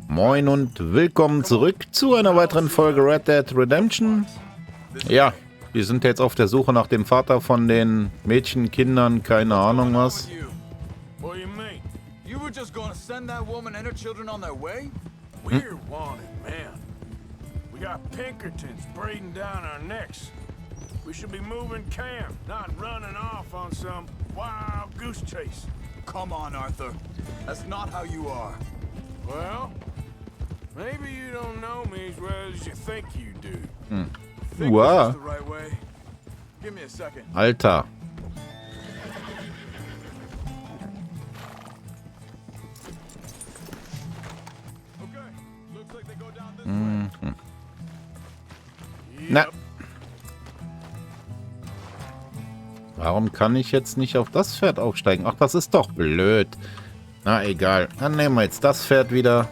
Moin und willkommen zurück zu einer weiteren Folge Red Dead Redemption. Ja, wir sind jetzt auf der Suche nach dem Vater von den Mädchen, Kindern, keine Ahnung was. We're wanted, man. We got Pinkertons braiding down our necks. We should be moving camp, not running off on some wild goose chase. Come on, Arthur. That's not how you are. Well, maybe you don't know me as well as you think you do. Think this is the right way? Give me a second. Alter. Okay. Looks like they go down this way. Na. Warum kann ich jetzt nicht auf das Pferd aufsteigen? Ach, das ist doch blöd. Na, egal. Dann nehmen wir jetzt das Pferd wieder.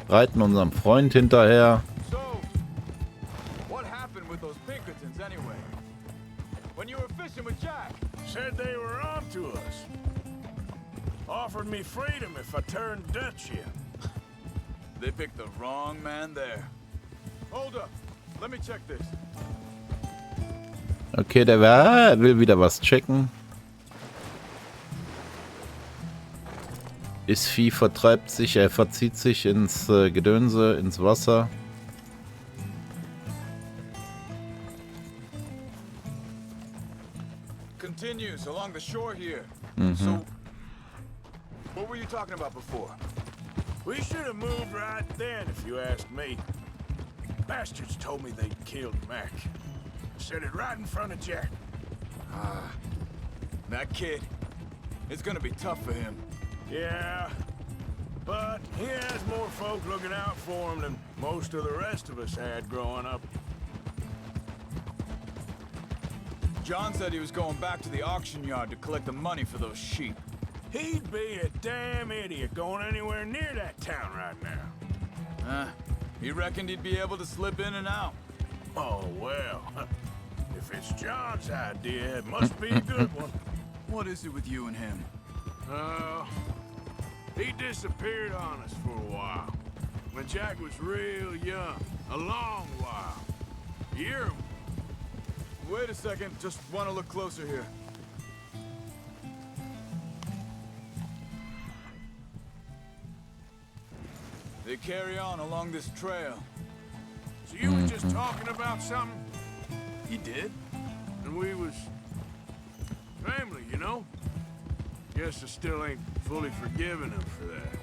Reiten unserem Freund hinterher. So, what happened with those Pinkertons anyway? When you were fishing with Jack? Said they were on to us. Offered me freedom if I turned Dutch in. They picked the wrong man there. Hold up. Let me check this. Okay, der will wieder was checken. Das Vieh vertreibt sich, verzieht sich ins Gedönse, ins Wasser. Continues along the shore here. So, what were you talking about before? We should have moved right then, if you asked me. Bastards told me they'd killed Mac. Said it right in front of Jack. That kid, it's gonna be tough for him. Yeah, but he has more folk looking out for him than most of the rest of us had growing up. John said he was going back to the auction yard to collect the money for those sheep. He'd be a damn idiot going anywhere near that town right now. He reckoned he'd be able to slip in and out. Oh, well. If it's John's idea, it must be a good one. What is it with you and him? He disappeared on us for a while. When Jack was real young. A long while. Year. Wait a second, just want to look closer here. They carry on along this trail. So you were just talking about something? He did? And we was family, you know? Guess I still ain't fully forgiven him for that.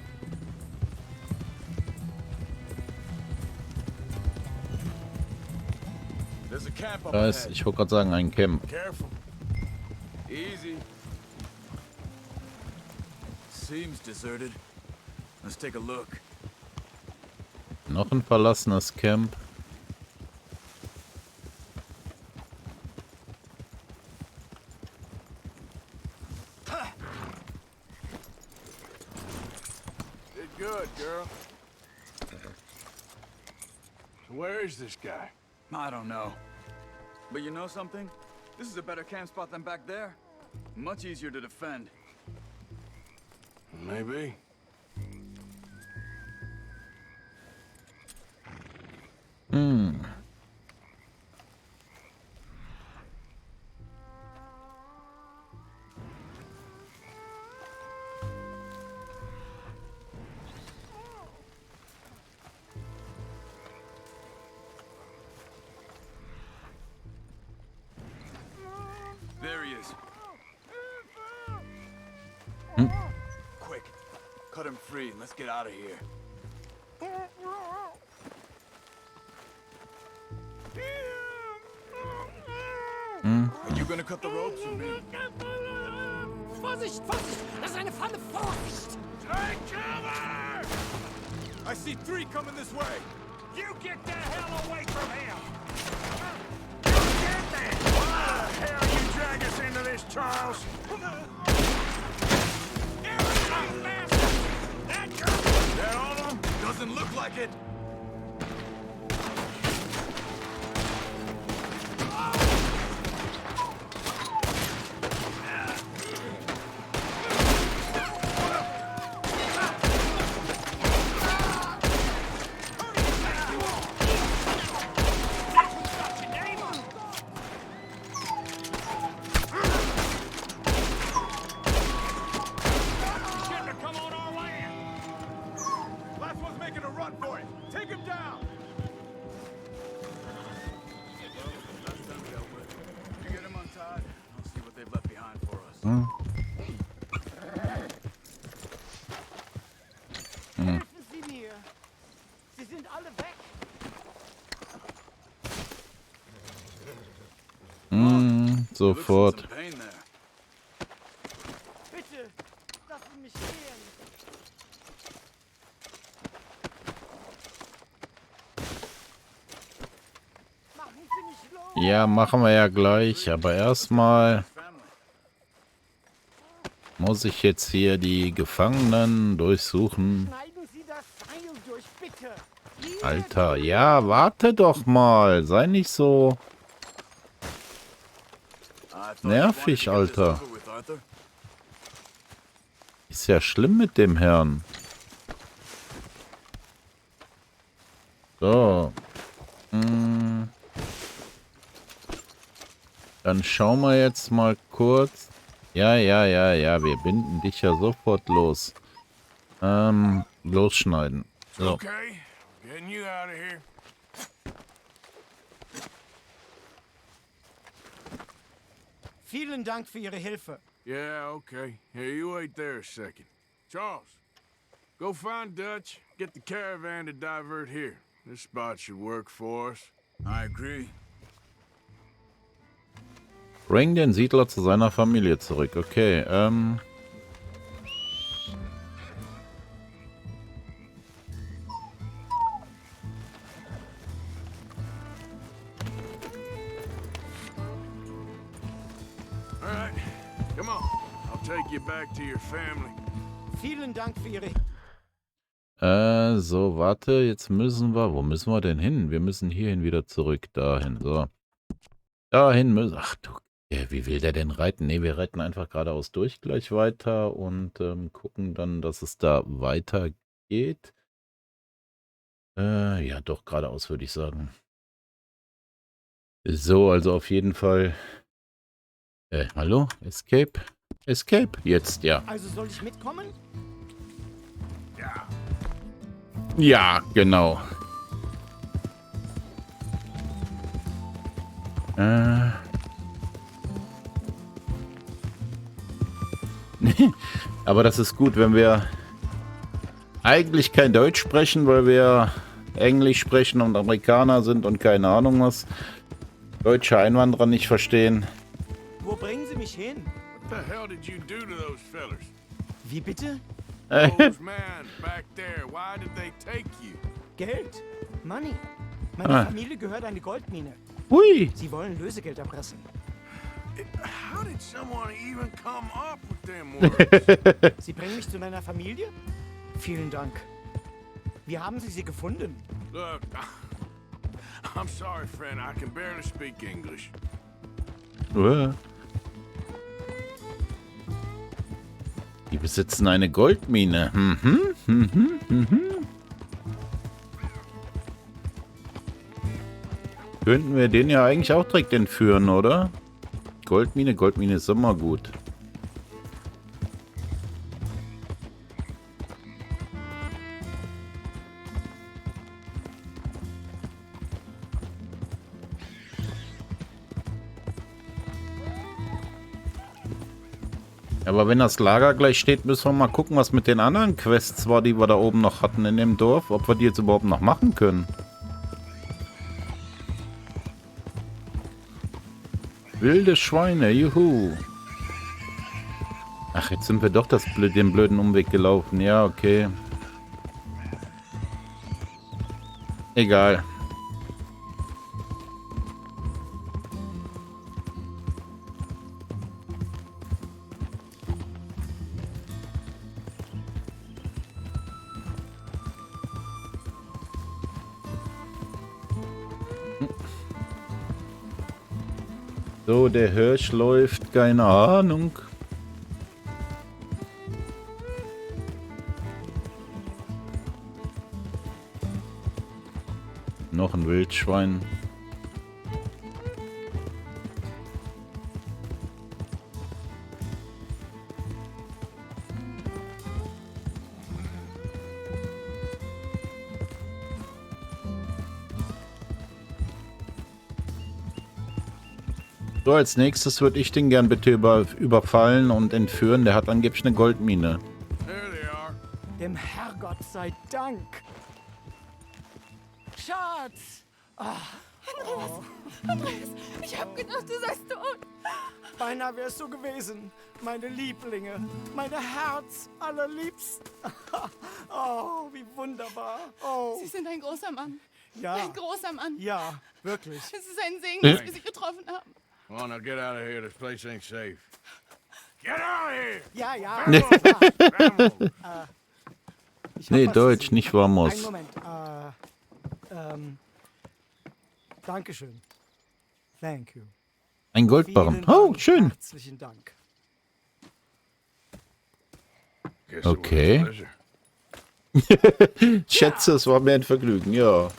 There's a camp up Da ist, ahead. ich wollte gerade sagen, ein Camp. Careful. Easy. Seems deserted. Let's take a look. Noch ein verlassenes Camp. Did good, girl. So where is this guy? I don't know. But you know something? This is a better camp spot than back there. Much easier to defend. Maybe. There he is. Quick, cut him free and let's get out of here. Are you gonna cut the ropes or me? Vorsicht, Vorsicht! Das ist eine Falle! Vorsicht! Take cover! I see three coming this way. You get the hell away from him! You get that! Why the hell you drag us into this, Charles? That all of them? Doesn't look like it. Hm. Helfen Sie mir! Sie sind alle weg! Sofort. Some pain there. Bitte! Lassen mich gehen! Machen Sie mich los! Ja, machen wir ja gleich. Aber erstmal Family. muss ich jetzt hier die Gefangenen durchsuchen. Schneiden Sie das Seil durch, bitte! Hier, Alter, ja, warte doch mal. Sei nicht so I thought nervig, you wanted to get this Alter. over with, Arthur. Ist ja schlimm mit dem Herrn. So. Dann schauen wir jetzt mal kurz. Ja, wir binden dich ja sofort los. Losschneiden. So. Okay, getting you out of here. Vielen Dank für Ihre Hilfe. Yeah, okay. Hey, you wait there a second. Charles, go find Dutch. Get the caravan to divert here. This spot should work for us. I agree. Bring den Siedler zu seiner Familie zurück. Okay, All right, come on. I'll take you back to your family. Vielen Dank für Ihre so, warte, jetzt müssen wir, wo müssen wir denn hin? Wir müssen hierhin wieder zurück, dahin, so. Dahin müssen, ach du, wie will der denn reiten? Ne, wir reiten einfach geradeaus durch gleich weiter und gucken dann, dass es da weitergeht. Ja, doch, geradeaus würde ich sagen. So, also auf jeden Fall, hallo? Escape? Escape, jetzt, ja. Also soll ich mitkommen? Ja. Ja, genau. Aber das ist gut, wenn wir eigentlich kein Deutsch sprechen, weil wir Englisch sprechen und Amerikaner sind und keine Ahnung was. Deutsche Einwanderer nicht verstehen. Wo bringen Sie mich hin? What the hell did you do to those fellers? Wie bitte? Those men back there, why did they take you? Geld? Money. Meiner Ah. Familie gehört eine Goldmine. Hui. Sie wollen Lösegeld erpressen. How did someone even come up with them words? Sie bringen mich zu meiner Familie? Vielen Dank. Wie haben Sie sie gefunden? Look, I'm sorry, friend. I can barely speak English. Die besitzen eine Goldmine. Könnten wir den ja eigentlich auch direkt entführen, oder? Goldmine, Goldmine ist immer gut. Aber wenn das Lager gleich steht, müssen wir mal gucken, was mit den anderen Quests war, die wir da oben noch hatten in dem Dorf. Ob wir die jetzt überhaupt noch machen können. Wilde Schweine, juhu. Ach, jetzt sind wir doch den blöden Umweg gelaufen. Ja, okay. Egal. So, der Hirsch läuft, keine Ahnung. Noch ein Wildschwein. So, als nächstes würde ich den gern bitte überfallen und entführen. Der hat angeblich eine Goldmine. There they are. Dem Herrgott sei Dank. Schatz! Andreas, ich hab gedacht, du seist tot. Beinahe wärst du gewesen. Meine Lieblinge. Meine Herz allerliebsten. Oh, wie wunderbar. Oh, Sie sind ein großer Mann. ja. Ein großer Mann. Ja, wirklich. Es ist ein Segen, dass wir Sie getroffen haben. Come on, now get out of here. This place ain't safe. Get out of here! Ja, ja. Vamos. Ich hab Nee, was Deutsch, zu sehen. nicht vamos. Einen Moment. Dankeschön. Thank you. Ein Goldbarren. Vielen Oh, Dank, schön. Herzlichen Dank. Guess it was a Okay. pleasure. Schätze, es war mir ein Vergnügen, ja.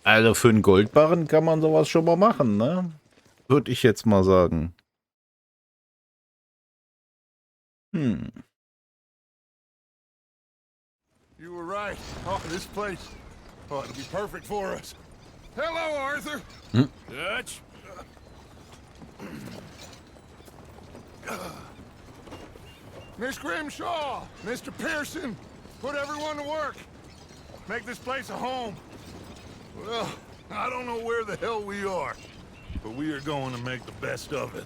Also für einen Goldbarren kann man sowas schon mal machen, ne? Würde ich jetzt mal sagen. Hm. You were right. Oh, this place. Oh, it'll be perfect for us. Hello, Arthur. Dutch. Miss Grimshaw, Mr. Pearson, put everyone to work. Make this place a home. Well, I don't know where the hell we are, but we are going to make the best of it.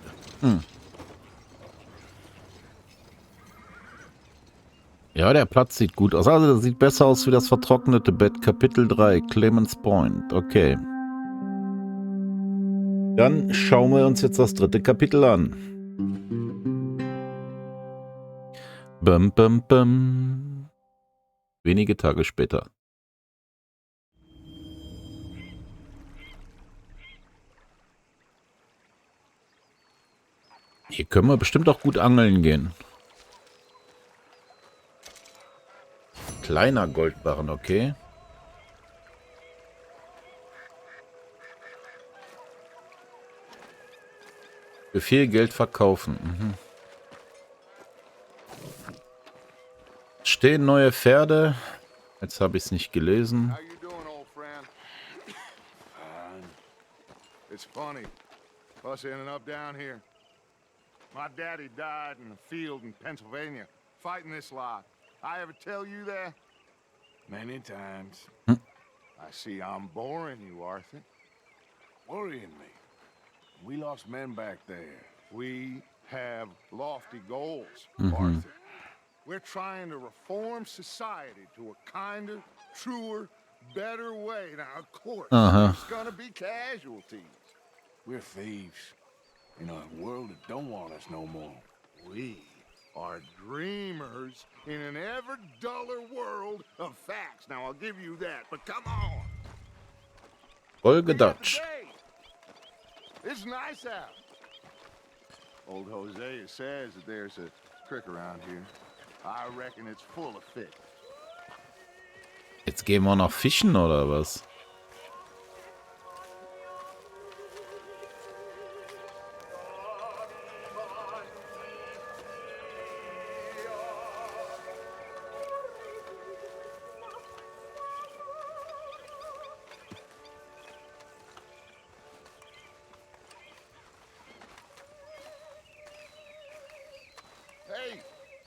Ja, der Platz sieht gut aus. Also, das sieht besser aus wie das vertrocknete Bett. Kapitel 3, Clemens Point. Okay. Dann schauen wir uns jetzt das 3. Kapitel an. Bum, bum, bum. Wenige Tage später. Hier können wir bestimmt auch gut angeln gehen. Kleiner Goldbarren, okay. Für viel Geld verkaufen. Mhm. Stehen neue Pferde. Jetzt habe ich es nicht gelesen. How you doing, old friend? Fine. It's funny, us ending up down here. My daddy died in a field in Pennsylvania, fighting this lot. I ever tell you that? Many times. I see I'm boring you, Arthur. Worrying me. We lost men back there. We have lofty goals, Arthur. We're trying to reform society to a kinder, truer, better way. Now, of course, there's gonna be casualties. We're thieves in a world that don't want us no more. We are dreamers in an ever duller world of facts. Now, I'll give you that, but come on. Folge Dutch. It's nice out. Old Hosea says that there's a creek around here. I reckon it's full of fish. Jetzt gehen wir noch fischen oder was? Hey,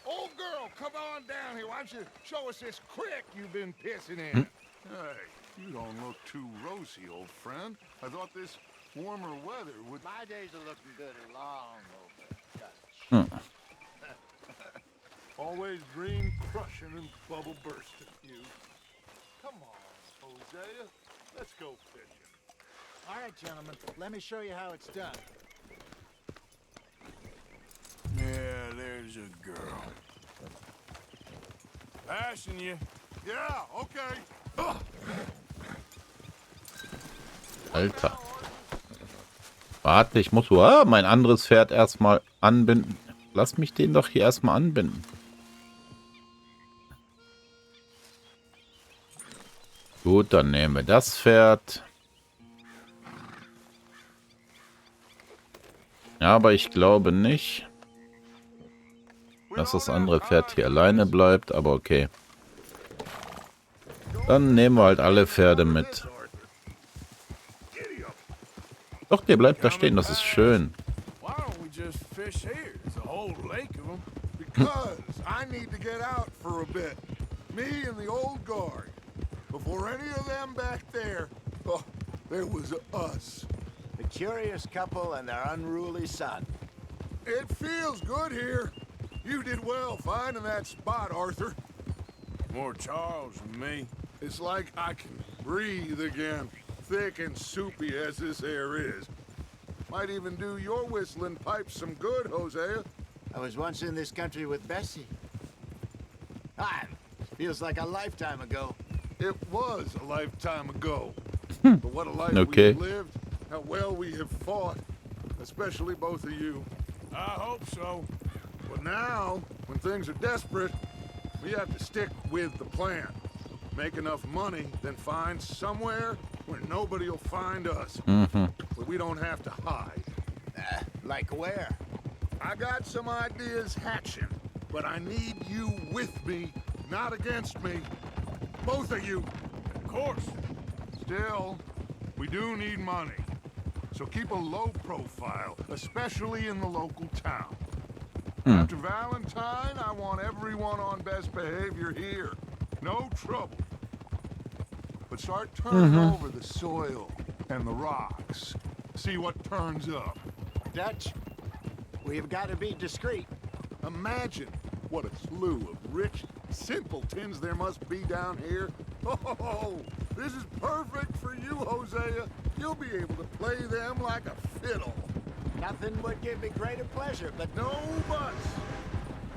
old girl, come on down here. Why don't you show us this creek you've been pissing in? Hey, you don't look too rosy, old friend. I thought this warmer weather would... My days are looking good and long over. Dutch. Always dream crushing and bubble bursting, you. Come on, Hosea. Let's go fishing. All right, gentlemen, let me show you how it's done. Yeah, there's a girl. Passing you. Yeah, okay. Alter. Warte, ich muss mein anderes Pferd erstmal anbinden. Lass mich den doch hier erstmal anbinden. Gut, dann nehmen wir das Pferd. Ja, aber ich glaube nicht, dass das andere Pferd hier alleine bleibt, aber okay. Dann nehmen wir halt alle Pferde mit. Doch, der bleibt da stehen, das ist schön. Why don't we just fish here? There's a whole lake of them. Because I need to get out for a bit. Me and the old guard. Before any of them back there, oh, there was us. The curious couple and their unruly son. It feels good here. You did well finding that spot, Arthur. More Charles than me. It's like I can breathe again, thick and soupy as this air is. Might even do your whistling pipes some good, Hosea. I was once in this country with Bessie. Feels like a lifetime ago. It was a lifetime ago. But what a life Okay. we've lived, how well we have fought, especially both of you. I hope so. But now, when things are desperate, we have to stick with the plan. Make enough money, then find somewhere where nobody will find us. Where we don't have to hide. Like where? I got some ideas hatching, but I need you with me, not against me. Both of you. Of course. Still, we do need money. So keep a low profile, especially in the local town. After Valentine, I want everyone on best behavior here. No trouble. But start turning over the soil and the rocks. See what turns up. Dutch, we've got to be discreet. Imagine what a slew of rich simpletons there must be down here. Oh, this is perfect for you, Hosea. You'll be able to play them like a fiddle. Nothing would give me greater pleasure, but No buts.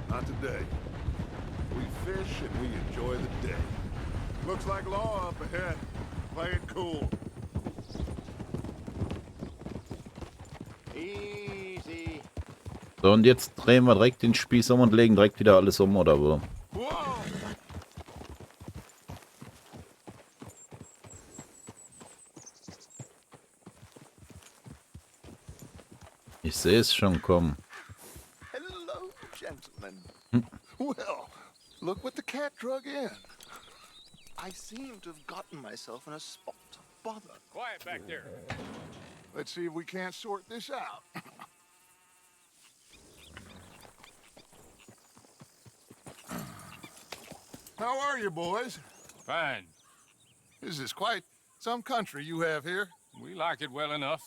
Not today. We fish and we enjoy the day. Looks like law up ahead. Play it cool. easy. So, und jetzt drehen wir direkt den Spieß um und legen direkt wieder alles um, oder wo? Whoa! Ich sehe es schon kommen. Hello, gentlemen. Well, look what the cat drug in. I seem to have gotten myself in a spot of bother. Quiet back there. Let's see if we can't sort this out. How are you, boys? Fine. This is quite some country you have here. We like it well enough.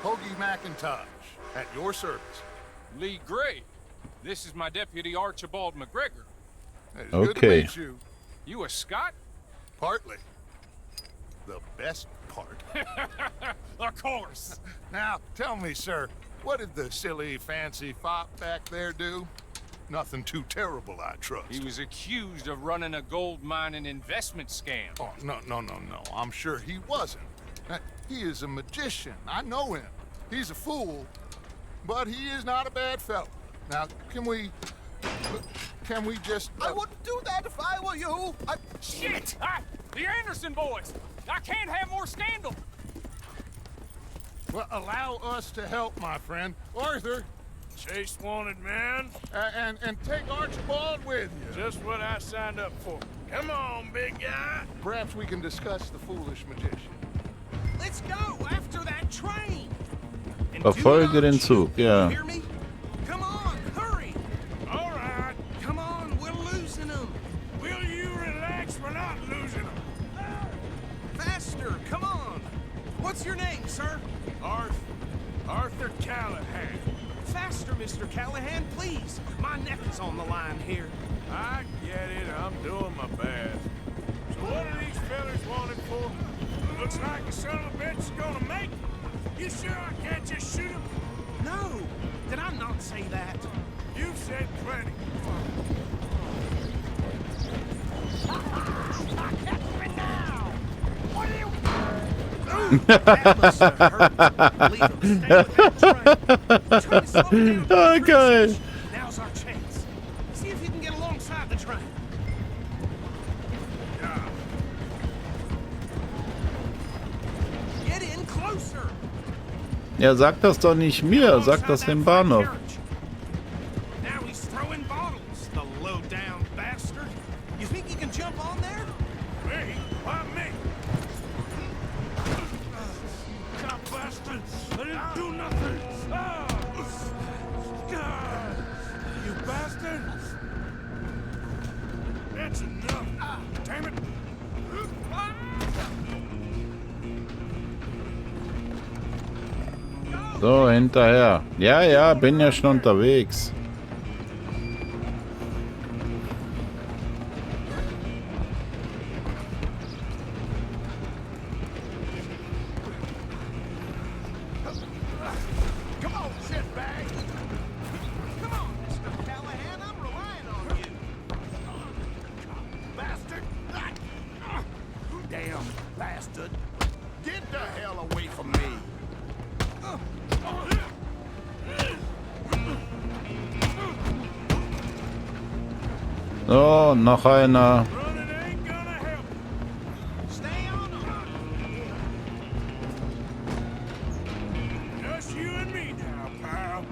Hoagie McIntosh, at your service. Lee Gray. This is my deputy Archibald McGregor. It's good to Okay. meet you. You a Scot? Partly. The best part. Of course. Now, tell me, sir, what did the silly, fancy fop back there do? Nothing too terrible, I trust. He was accused of running a gold mining investment scam. Oh, no. I'm sure he wasn't. He is a magician. I know him. He's a fool, but he is not a bad fellow. Now, can we just... I wouldn't do that if I were you. Shit! The Anderson boys! I can't have more scandal! Well, allow us to help, my friend. Arthur, Chase wanted man. and take Archibald with you. Just what I signed up for. Come on, big guy. Perhaps we can discuss the foolish magician. Let's go after that train. And Verfolge do not den Zug, shoot. ja. You hear me? Come on, hurry. All right. Come on, we're losing them. Will you relax? We're not losing them. Faster, come on. What's your name, sir? Arthur Callahan. Faster, Mr. Callahan, please. My neck is on the line here. I get it. I'm doing my best. So what are these fellas wanted for? Looks like the son of a bitch is gonna make it. You sure I can't just shoot him? No, did I not say that? You've said plenty. That must have hurt. Leave him. Stay with that train. Try to slow it down. Ah, geil. Now's our chance. See if you can get alongside the train. Get in closer. Ja, sag das doch nicht mir, sag das dem Bahnhof. Now he's throwing bottles, the low-down bastard. You think you can jump on there? Me? Why me? bastard! I didn't do nothing! Ah! God! You bastard! That's enough! Damn it! So, hinterher. Ja, ja, bin ja schon unterwegs. Come on, shitbag. Come on, Mr. Callahan. I'm relying on you. Bastard. Damn bastard. Get the hell away from me. So, noch einer. Running ain't gonna help! Stay on them. Just you and me now, pal.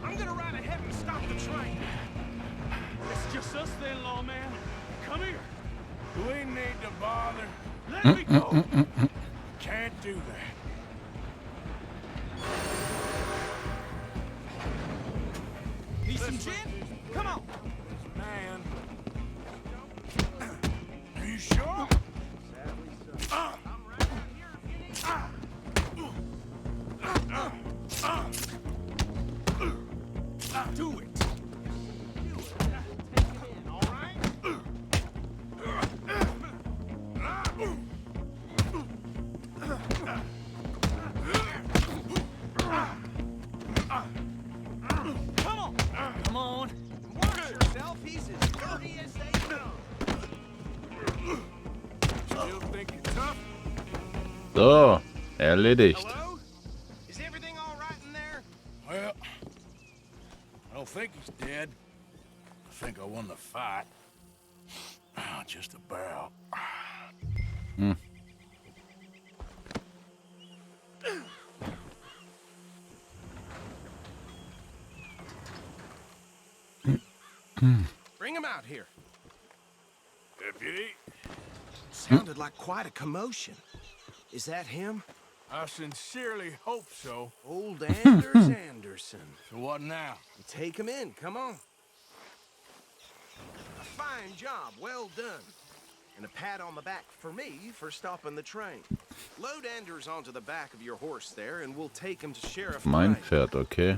I'm gonna ride ahead and stop the train. It's just us then, lawman. Come here. We need to bother. Let me go. Can't do that. Need some gin? Come on. Man. Are you sure? Do it. Take it in, all right? Come on. Come on. Watch yourself. He's as dirty as they come. Still think you're tough? So, erledigt. Hello? Is everything all right in there? Well, I don't think he's dead. I think I won the fight. Just about. Bring him out here. Deputy, Sounded like quite a commotion. Is that him? I sincerely hope so. Old Anders Anderson. So what now? Take him in, come on. A fine job, well done. And a pat on the back for me for stopping the train. Load Anders onto the back of your horse there, and we'll take him to Sheriff Mein Pine. Pferd, okay.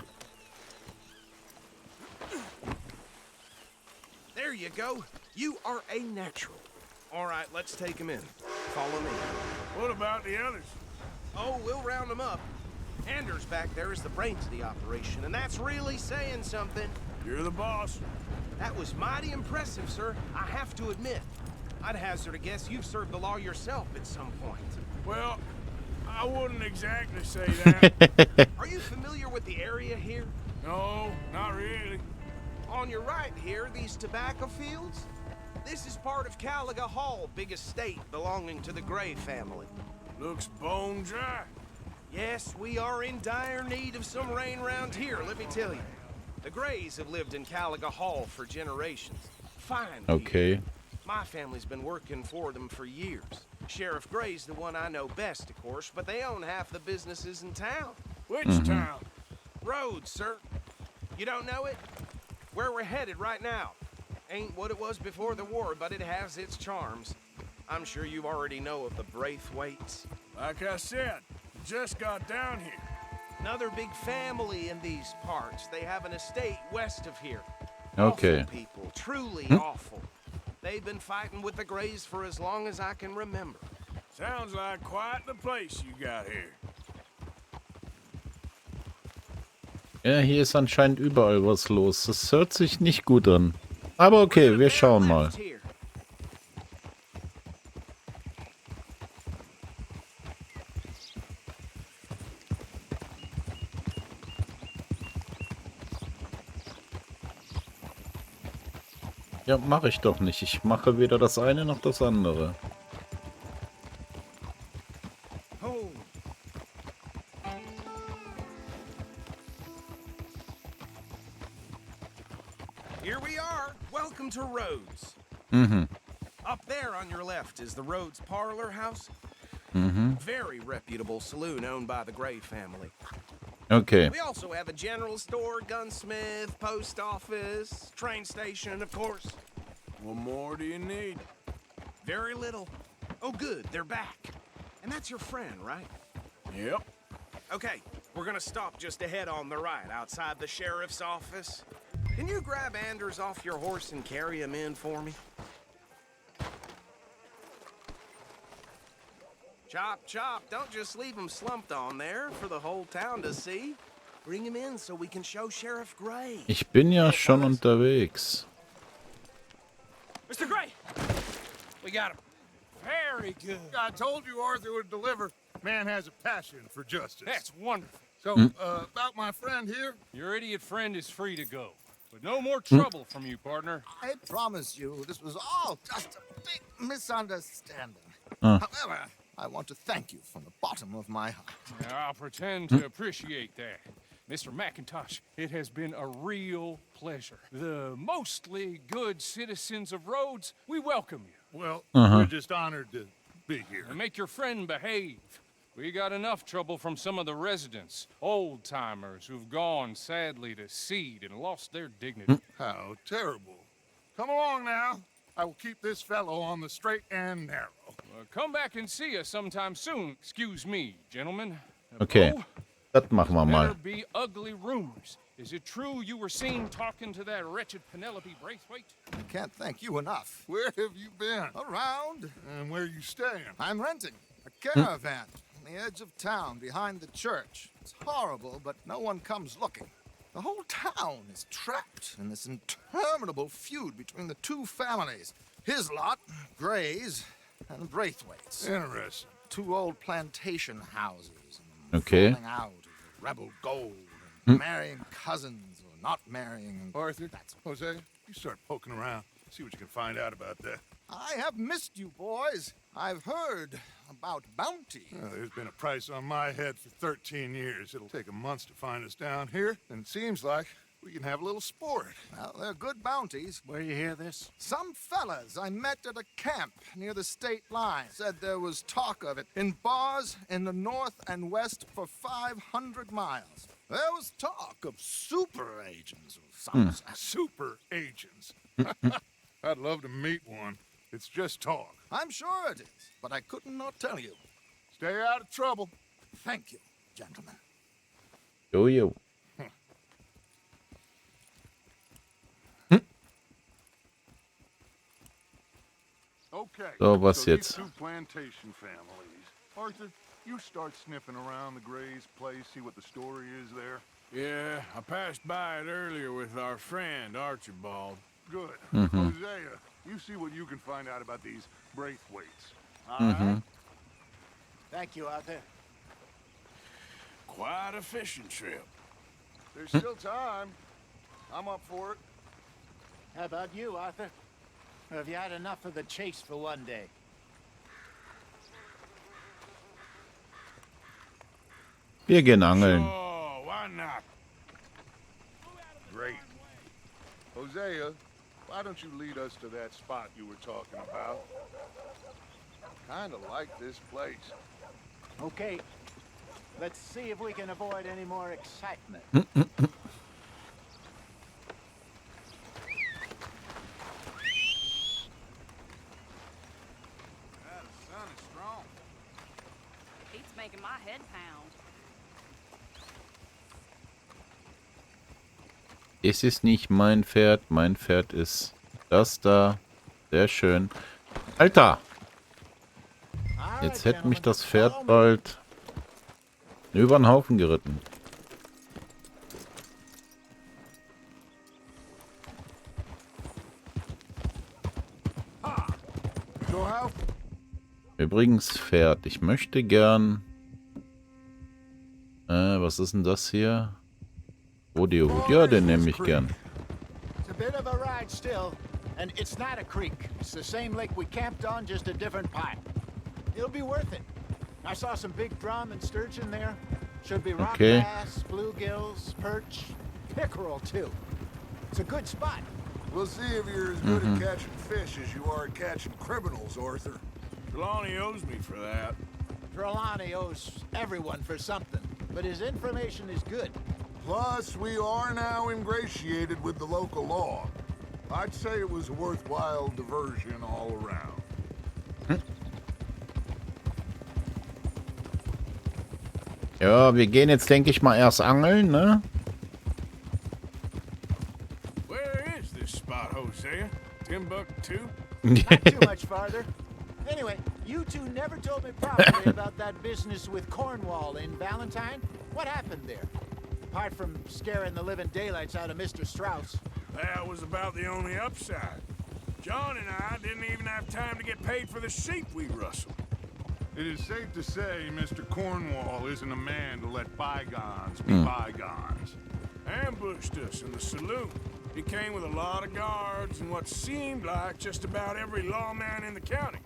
There you go. You are a natural. All right, let's take him in. Follow me. What about the others? Oh, we'll round them up. Anders back there is the brains of the operation, and that's really saying something. You're the boss. That was mighty impressive, sir. I have to admit. I'd hazard a guess you've served the law yourself at some point. Well, I wouldn't exactly say that. Are you familiar with the area here? No, not really. On your right here, these tobacco fields? This is part of Caliga Hall, big estate belonging to the Gray family. Looks bone dry. Yes, we are in dire need of some rain round here, let me tell you. The Grays have lived in Caliga Hall for generations. Fine people. Okay. My family's been working for them for years. Sheriff Gray's the one I know best, of course, but they own half the businesses in town. Which town? Rhodes, sir. You don't know it? Where we're headed right now. Ain't what it was before the war, but it has its charms. I'm sure you already know of the Braithwaites. Like I said, just got down here. Another big family in these parts. They have an estate west of here. Okay. Awful people, truly awful. They've been fighting with the Grays for as long as I can remember. Sounds like quite the place you got here. Ja, hier ist anscheinend überall was los. Das hört sich nicht gut an. Aber okay, wir schauen mal. Left here. Ja, mache ich doch nicht. Ich mache weder das eine noch das andere. Oh. Here we are. Welcome to Rhodes. Mhm. Up there on your left is the Rhodes Parlor House. Mhm. very reputable saloon owned by the Gray family. Okay. We also have a general store, gunsmith, post office, train station, of course. What more do you need? Very little. Oh, good, they're back. And that's your friend, right? Yep. Okay, we're gonna stop just ahead on the right, outside the sheriff's office. Can you grab Anders off your horse and carry him in for me? Chop, chop, don't just leave him slumped on there for the whole town to see. Bring him in so we can show Sheriff Gray. Ich bin ja schon unterwegs. Mr. Gray! We got him. Very good. I told you Arthur would deliver. Man has a passion for justice. That's wonderful. So, about my friend here, Your idiot friend is free to go. But no more trouble from you, partner. I promise you, this was all just a big misunderstanding. Uh. However, I want to thank you from the bottom of my heart. Now, I'll pretend to appreciate that. Mr. McIntosh, it has been a real pleasure. The mostly good citizens of Rhodes, we welcome you. well, we're just honored to be here. And make your friend behave. We got enough trouble from some of the residents, old-timers who've gone, sadly, to seed and lost their dignity. How terrible. Come along now. I will keep this fellow on the straight and narrow. Come back and see us sometime soon. Excuse me, gentlemen. Okay. Bo, Das machen wir there mal. be ugly rumors. Is it true you were seen talking to that wretched Penelope Braithwaite? I can't thank you enough. Where have you been? Around, And where you staying? I'm renting a caravan on the edge of town behind the church. It's horrible, but no one comes looking. The whole town is trapped in this interminable feud between the two families. His lot, Gray's, and Braithwaite's. Interesting. Two old plantation houses. Okay. Falling out of rebel gold. And marrying cousins or not marrying. Arthur, Jose, you start poking around. See what you can find out about that. I have missed you, boys. I've heard about bounty. Well, there's been a price on my head for 13 years. It'll take 'em months to find us down here, and it seems like we can have a little sport. Well, they're good bounties. Where you hear this? Some fellas I met at a camp near the state line said there was talk of it in bars in the north and west for 500 miles. There was talk of super agents of some sort. Super agents. I'd love to meet one. It's just talk. I'm sure it is, but I couldn't not tell you. Stay out of trouble. Thank you, gentlemen. Jo, jo. Okay. So, was these jetzt? two plantation families. Arthur, you start sniffing around the Gray's place, see what the story is there. Yeah, I passed by it earlier with our friend Archibald. Good. Hosea, you see what you can find out about these Braithwaites. All right? Thank you, Arthur. Quite a fishing trip. There's still time. I'm up for it. How about you, Arthur? Or have you had enough of the chase for one day? Wir gehen angeln. Oh, why not? Great. Hosea, why don't you lead us to that spot you were talking about? Kinda like this place. Okay. Let's see if we can avoid any more excitement. The sun is strong. Heat's making my head pound. Es ist nicht mein Pferd. Mein Pferd ist das da. Sehr schön. Alter! Jetzt hätte mich das Pferd bald über den Haufen geritten. So how? Übrigens Pferd. Ich möchte gern... was ist denn das hier? Rodeo-Hut. Ja, den nehme ich gern. It's a bit of a ride still, and it's not a creek. It's the same lake we camped on, just a different part. It'll be worth it. I saw some big drum and sturgeon there. Should be rock Okay. bass, bluegills, perch, pickerel too. It's a good spot. We'll see if you're as good at catching fish as you are at catching criminals, Arthur. Trelawney owes me for that. Trelawney owes everyone for something, but his information is good. Plus, we are now ingratiated with the local law. I'd say it was a worthwhile diversion all around. Ja, wir gehen jetzt, denke ich mal, erst angeln, ne? Where is this spot, Hosea? Timbuktu? Not too much farther. Anyway, you two never told me properly about that business with Cornwall in Valentine. What happened there? Apart from scaring the living daylights out of Mr. Strauss. That was about the only upside. John and I didn't even have time to get paid for the sheep we rustled. It is safe to say Mr. Cornwall isn't a man to let bygones be bygones. Ambushed us in the saloon. He came with a lot of guards and what seemed like just about every lawman in the county.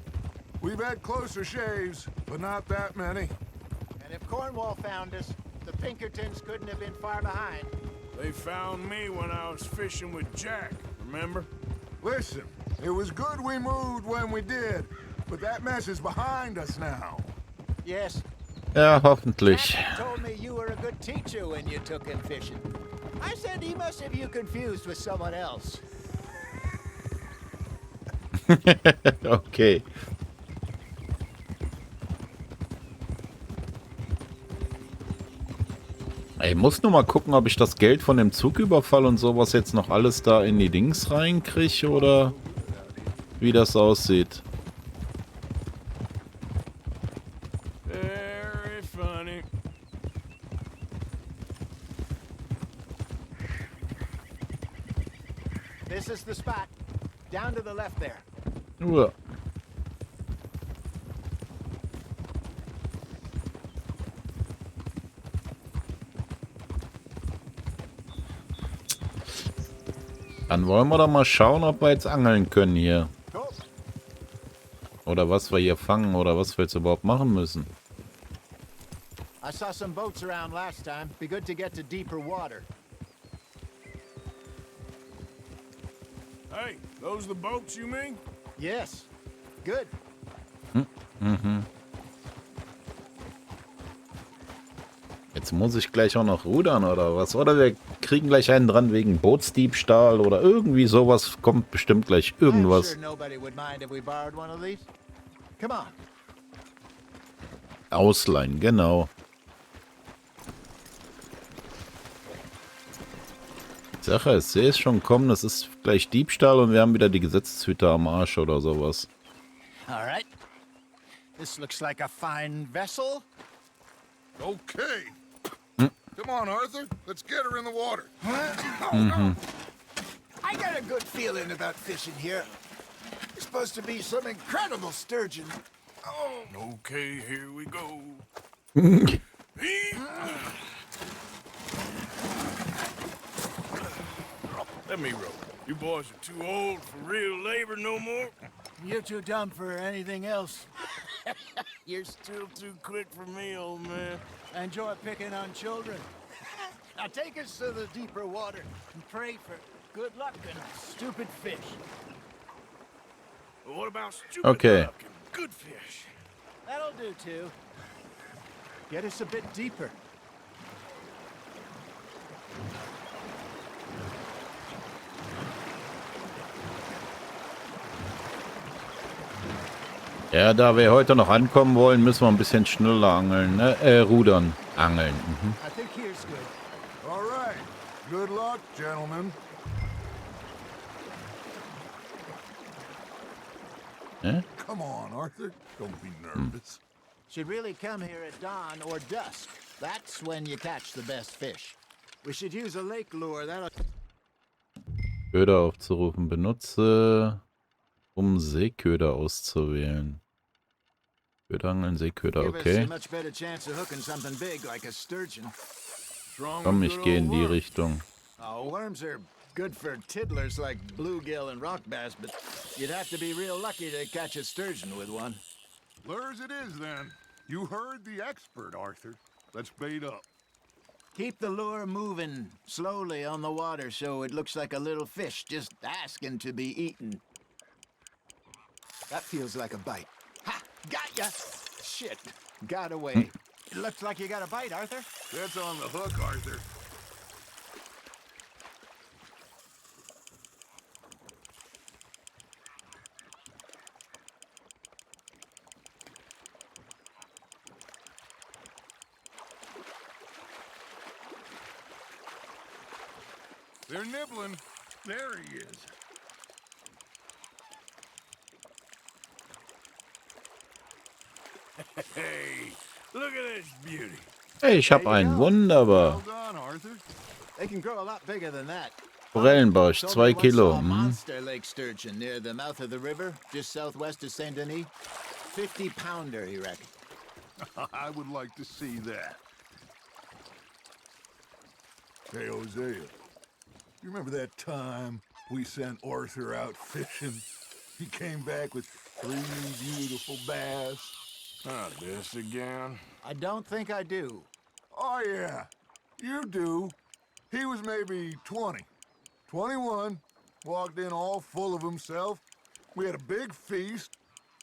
We've had closer shaves, but not that many. And if Cornwall found us, the Pinkertons couldn't have been far behind. They found me when I was fishing with Jack, remember? Listen, it was good we moved when we did, but that mess is behind us now. Yes. Ja, hoffentlich. Jack told me you were a good teacher when you took him fishing. I said he must have you confused with someone else. Okay. Ich muss nur mal gucken, ob ich das Geld von dem Zugüberfall und sowas jetzt noch alles da in die Dings reinkriege oder wie das aussieht. Very funny. This is the spot. Down to the left there. Ja. Dann wollen wir doch mal schauen, ob wir jetzt angeln können hier. Oder was wir hier fangen oder was wir jetzt überhaupt machen müssen. I saw some boats around last time. Be good to get to deeper water. Hey, those the boats you mean? Yes. Good. Jetzt muss ich gleich auch noch rudern oder was? Oder wir kriegen gleich einen dran wegen Bootsdiebstahl oder irgendwie sowas. Kommt bestimmt gleich I'm irgendwas. sure nobody would mind if we borrowed one of these. Come on. Ausleihen, genau. Sache, ich sehe es schon kommen, das ist gleich Diebstahl und wir haben wieder die Gesetzeshüter am Arsch oder sowas. All right. This looks like a fine vessel. Okay. Come on, Arthur. Let's get her in the water. I got a good feeling about fishing here. It's supposed to be some incredible sturgeon. Oh, okay, here we go. Let me row. You boys are too old for real labor no more. You're too dumb for anything else. You're still too quick for me, old man. Enjoy picking on children. Now take us to the deeper water and pray for good luck and stupid fish. Well, what about stupid Okay. luck and good fish? That'll do too. Get us a bit deeper. Ja, da wir heute noch ankommen wollen, müssen wir ein bisschen schneller angeln, ne? Rudern. Angeln. I think here's good. All right. Good luck, gentlemen. Come on, Arthur. Don't be nervous. Should really come here at dawn or dusk. That's when you catch the best fish. We should use a lake lure. That'll Köder aufzurufen. Benutze, um Seeköder auszuwählen. Köderangeln, Seeköder, give us okay. a much better chance of hooking something big like a sturgeon. Komm, ich gehe in die Richtung. Oh, worms are good for tiddlers like bluegill and rock bass, but you'd have to be real lucky to catch a sturgeon with one. Lures it is, then. You heard the expert, Arthur. Let's bait up. Keep the lure moving slowly on the water so it looks like a little fish just asking to be eaten. That feels like a bite. Ha! Got ya! Shit. Got away. It looks like you got a bite, Arthur. That's on the hook, Arthur. They're nibbling. There he is. Hey, look at this beauty. Hey, ich habe einen. Wunderbar. Well done, Arthur. They can grow a lot bigger than that. Forellenbarsch, Told 2 me once Kilo. saw a monster lake sturgeon near the mouth of the river, just southwest of Saint Denis. 50-pounder, he reckoned. I would like to see that. Hey, Hosea. You remember that time we sent Arthur out fishing? He came back with 3 beautiful bass. Not this again. I don't think I do. Oh, yeah. You do. He was maybe 20. 21. Walked in all full of himself. We had a big feast.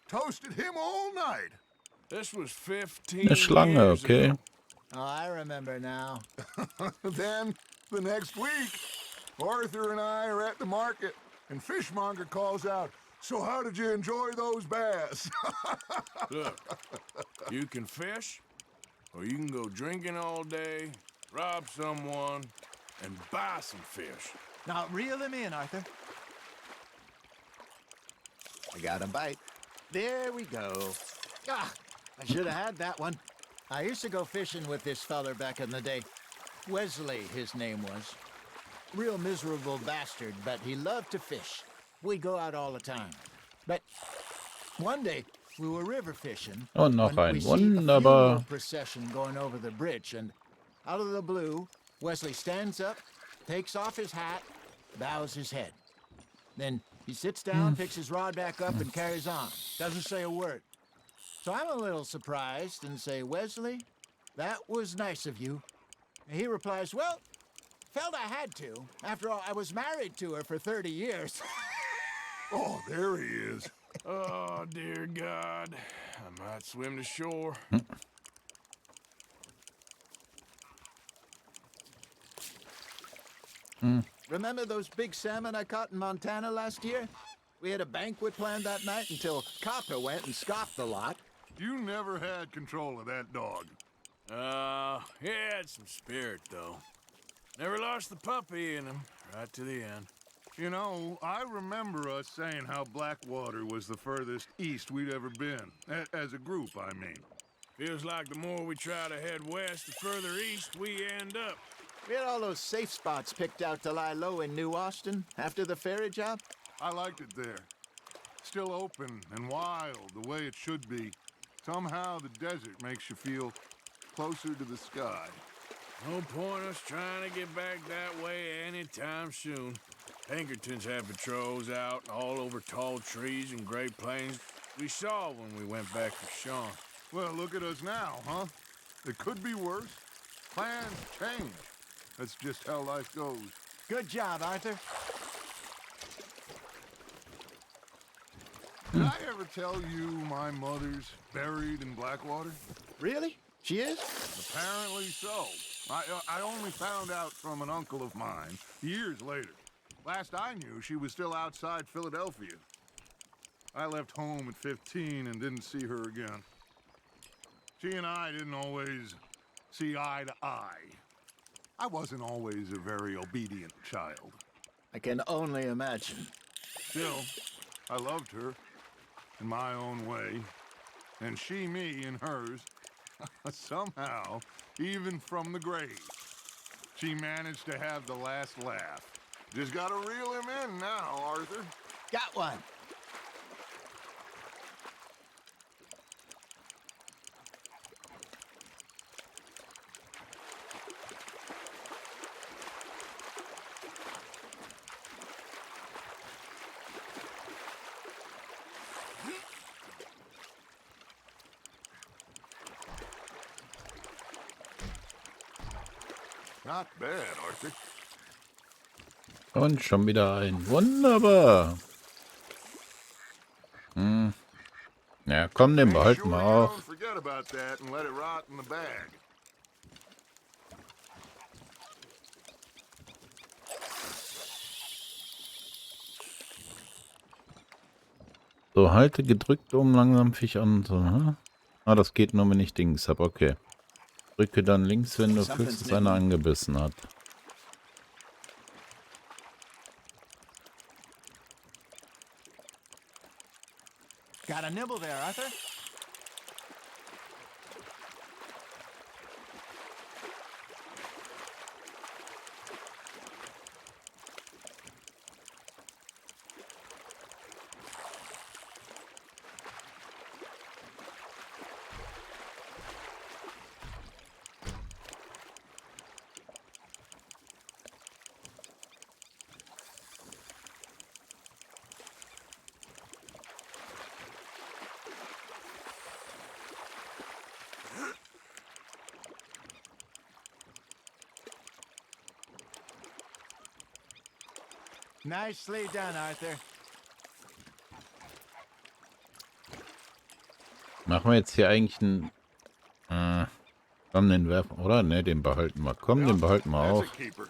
Toasted him all night. This was 15 Eine Schlange, years okay. ago. Oh, I remember now. Then, the next week, Arthur and I are at the market, and Fishmonger calls out, "So how did you enjoy those bass?" Look, you can fish, or you can go drinking all day, rob someone, and buy some fish. Now, reel him in, Arthur. I got a bite. There we go. Ah, I should have had that one. I used to go fishing with this feller back in the day. Wesley, his name was. Real miserable bastard, but he loved to fish. We'd go out all the time. But one day, we were river fishing. Und noch when ein. we see a funeral Wunderbar. procession going over the bridge, and out of the blue, Wesley stands up, takes off his hat, bows his head. Then he sits down, picks his rod back up, and carries on. Doesn't say a word. So I'm a little surprised and say, "Wesley, that was nice of you." And he replies, "Well, felt I had to. After all, I was married to her for 30 years. Oh, there he is. Oh, dear God. I might swim to shore. Remember those big salmon I caught in Montana last year? We had a banquet planned that night until Copper went and scoffed the lot. You never had control of that dog. He had some spirit, though. Never lost the puppy in him, right to the end. You know, I remember us saying how Blackwater was the furthest east we'd ever been. As a group, I mean. Feels like the more we try to head west, the further east we end up. We had all those safe spots picked out to lie low in New Austin after the ferry job. I liked it there. Still open and wild, the way it should be. Somehow the desert makes you feel closer to the sky. No point us trying to get back that way anytime soon. Pinkertons had patrols out all over tall trees and Great Plains. We saw when we went back to Sean. Well, look at us now, huh? It could be worse. Plans change. That's just how life goes. Good job, Arthur. Did I ever tell you my mother's buried in Blackwater? Really? She is? Apparently so. I only found out from an uncle of mine years later. Last I knew, she was still outside Philadelphia. I left home at 15 and didn't see her again. She and I didn't always see eye to eye. I wasn't always a very obedient child. I can only imagine. Still, I loved her in my own way, and she me in hers. Somehow, even from the grave, she managed to have the last laugh. Just gotta reel him in now, Arthur. Got one. Not bad, Arthur. Und schon wieder ein. Wunderbar. Ja, komm, den Make behalten sure wir you auch. don't forget about that and let it rot in the bag. So, halte gedrückt, um langsam Fisch an. So, hm? Ah, das geht nur, wenn ich Dings habe. Okay. Drücke dann links, wenn du fühlst, dass einer angebissen hat. Got a nibble there, Arthur? Nicely done, Arthur. Machen wir jetzt hier eigentlich einen... komm, den werfen, oder? Ne, den behalten wir. Komm, den behalten wir That's auch. a keeper.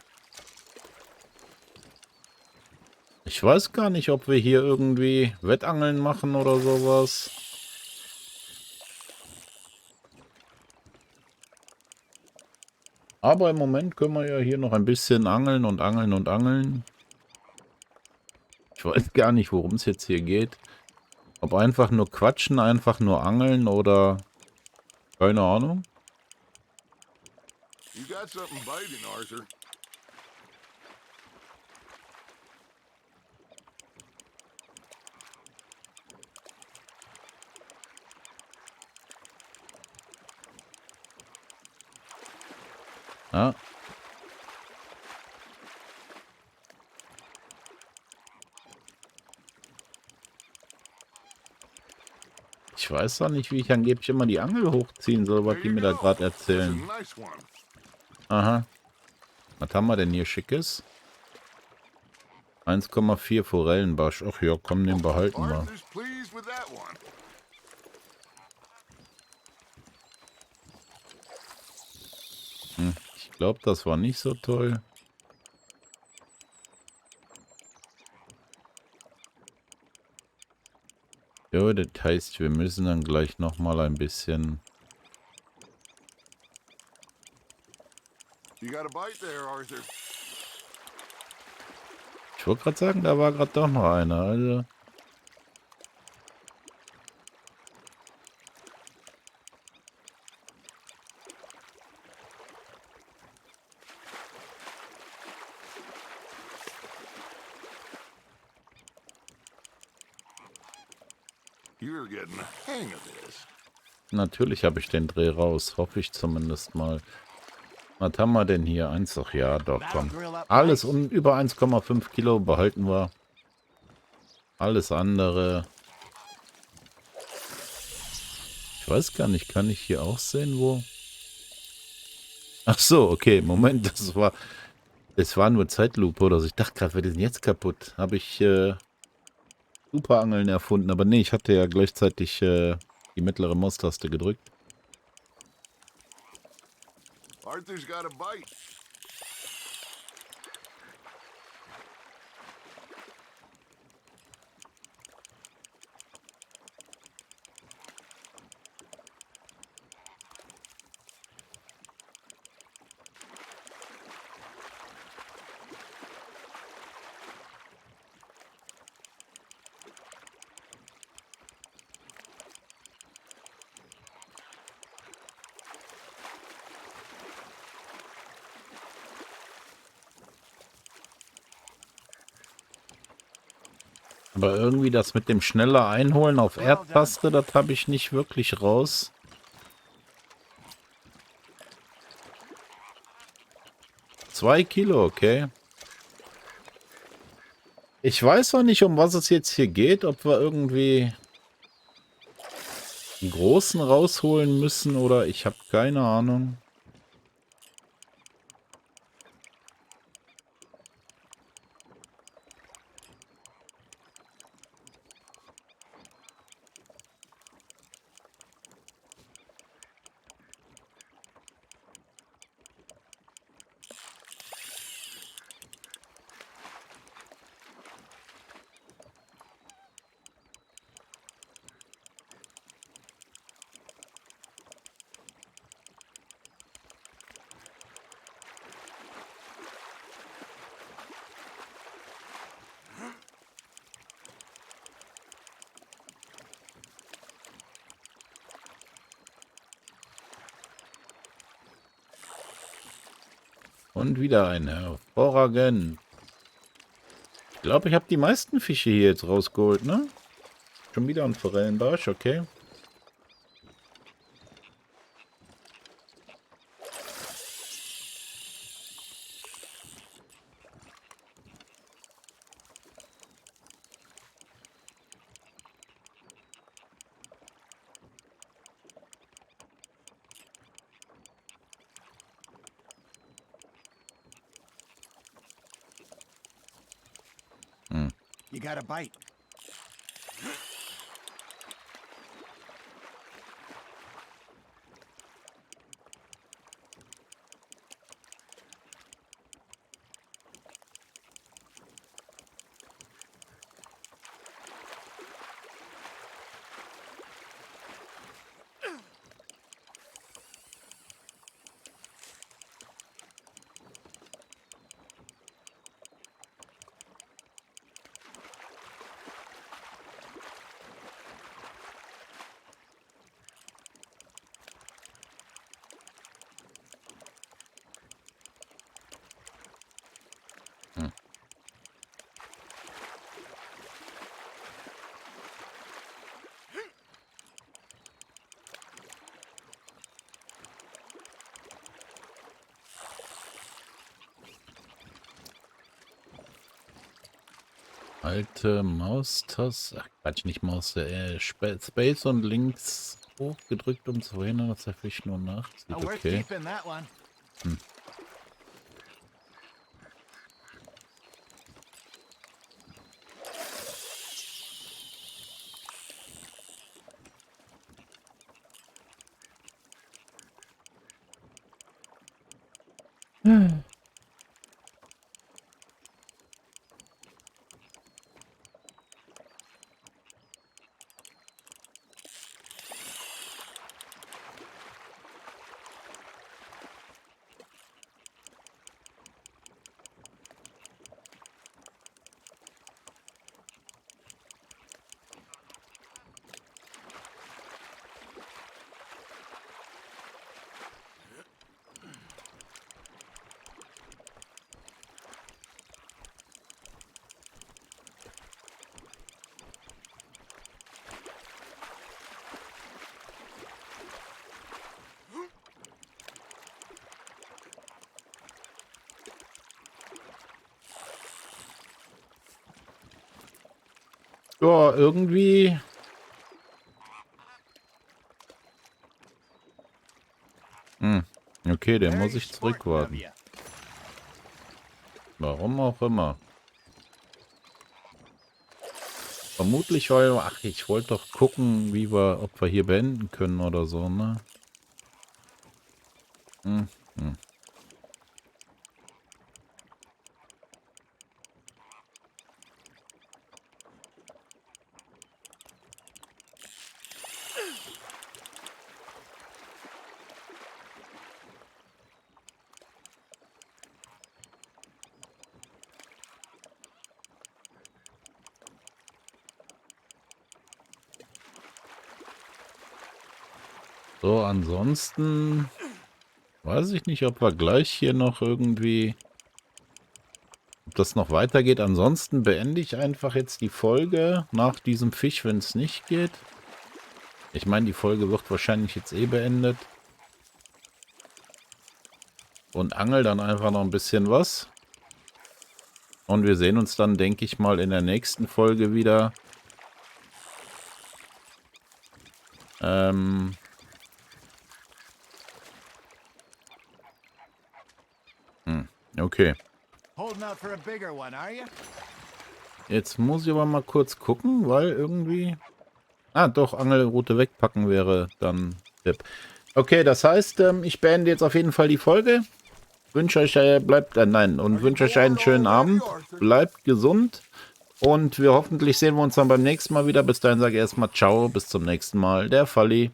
Ich weiß gar nicht, ob wir hier irgendwie Wettangeln machen oder sowas. Aber im Moment können wir ja hier noch ein bisschen angeln und angeln und angeln. Ich weiß gar nicht, worum es jetzt hier geht. Ob einfach nur quatschen, einfach nur angeln oder... Keine Ahnung. You got something biting, Arthur. Ja. Ich weiß doch nicht, wie ich angeblich immer die Angel hochziehen soll, was There die you mir da go. gerade That's erzählen. a nice one. Aha. Was haben wir denn hier Schickes? 1,4 Forellenbarsch. Ach ja, komm, den behalten wir. Arthur's pleased with that one. Ich glaube, das war nicht so toll. Ja, das heißt, wir müssen dann gleich nochmal ein bisschen... You got a bite there, Arthur. Ich wollte gerade sagen, da war gerade doch noch einer. Also, You're getting the hang of this. natürlich habe ich den Dreh raus. Hoffe ich zumindest mal. Was haben wir denn hier? Eins doch, ja, doch, komm. Alles über 1,5 Kilo behalten wir. Alles andere. Ich weiß gar nicht, kann ich hier auch sehen, wo... Ach so, okay, Moment, das war nur Zeitlupe oder so. Ich dachte gerade, wir sind jetzt kaputt. Habe ich Superangeln erfunden, aber nee, ich hatte ja gleichzeitig die mittlere Maustaste gedrückt. Arthur's got a bite. Aber irgendwie das mit dem schneller Einholen auf Erdtaste, das habe ich nicht wirklich raus. Zwei Kilo, okay. Ich weiß auch nicht, um was es jetzt hier geht, ob wir irgendwie einen großen rausholen müssen oder ich habe keine Ahnung. Und wieder ein hervorragend. Ich glaube, ich habe die meisten Fische hier jetzt rausgeholt, ne? Schon wieder ein Forellenbarsch, okay. You got a bite. Alte Maustaste. Ach, Quatsch, nicht Maustaste. Space und links hochgedrückt, um zu verhindern, dass der Fisch nur nachzieht. We're Okay. keeping that one. Ja, irgendwie. Okay, den muss ich zurückwarten. Warum auch immer. Vermutlich, weil... Ach, ich wollte doch gucken, ob wir hier beenden können oder so, ne? So, ansonsten weiß ich nicht, ob wir gleich hier noch irgendwie, ob das noch weitergeht. Ansonsten beende ich einfach jetzt die Folge nach diesem Fisch, wenn es nicht geht. Ich meine, die Folge wird wahrscheinlich jetzt eh beendet. Und angel dann einfach noch ein bisschen was. Und wir sehen uns dann, denke ich mal, in der nächsten Folge wieder. Okay. Holding out for a bigger one, are you? Jetzt muss ich aber mal kurz gucken, weil irgendwie... Ah, doch, Angelrute wegpacken wäre dann Tipp. Okay, das heißt, ich beende jetzt auf jeden Fall die Folge. Wünsche euch, wünsche euch einen schönen Abend. Bleibt gesund. Und hoffentlich sehen wir uns dann beim nächsten Mal wieder. Bis dahin sage ich erstmal ciao, bis zum nächsten Mal. Der Falli.